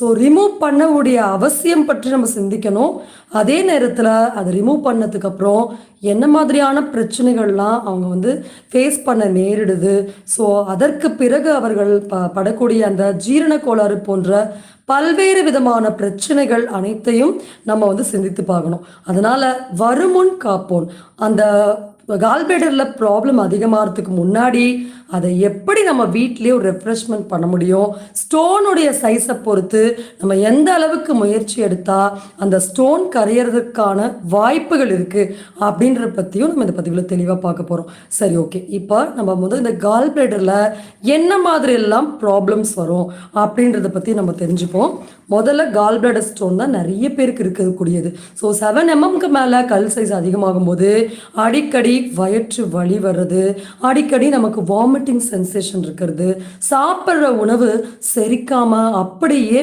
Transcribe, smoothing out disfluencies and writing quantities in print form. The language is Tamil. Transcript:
ஸோ ரிமூவ் பண்ணக்கூடிய அவசியம் பற்றி நம்ம சிந்திக்கணும். அதே நேரத்தில அத ரிமூவ் பண்ணதுக்கப்புறம் என்ன மாதிரியான பிரச்சனைகள்லாம் அவங்க ஃபேஸ் பண்ண நேரிடுது. ஸோ அதற்கு பிறகு அவர்கள் படக்கூடிய அந்த ஜீரண கோளாறு போன்ற பல்வேறு விதமான பிரச்சனைகள் அனைத்தையும் நம்ம சிந்தித்து பார்க்கணும். அதனால வருமுன் காப்போம். அந்த கால்பிளேடர்ல ப்ராப்ளம் அதிகமாகறதுக்கு முன்னாடி அதை எப்படி நம்ம வீட்டிலேயே ஒரு ரெஃப்ரெஷ்மெண்ட் பண்ண முடியும், ஸ்டோனுடைய சைஸை பொறுத்து நம்ம எந்த அளவுக்கு முயற்சி எடுத்தால் அந்த ஸ்டோன் கரையிறதுக்கான வாய்ப்புகள் இருக்குது அப்படின்றத பற்றியும் நம்ம இந்த பதிவில் தெளிவாக பார்க்க போகிறோம். சரி, ஓகே. இப்போ நம்ம இந்த கால்பிளேடரில் என்ன மாதிரி எல்லாம் ப்ராப்ளம்ஸ் வரும் அப்படின்றத பற்றி நம்ம தெரிஞ்சுப்போம். முதல்ல கால்பிளேடர் ஸ்டோன் தான் நிறைய பேருக்கு இருக்கக்கூடியது. ஸோ 7 mmக்கு மேலே கல் சைஸ் அதிகமாகும் போது அடிக்கடி வயிற்று வலி வர்றது, அடிக்கடி நமக்கு வாமிட்டிங் சென்சேஷன் இருக்கிறது, சாப்பிட்ற உணவு செரிக்காம அப்படியே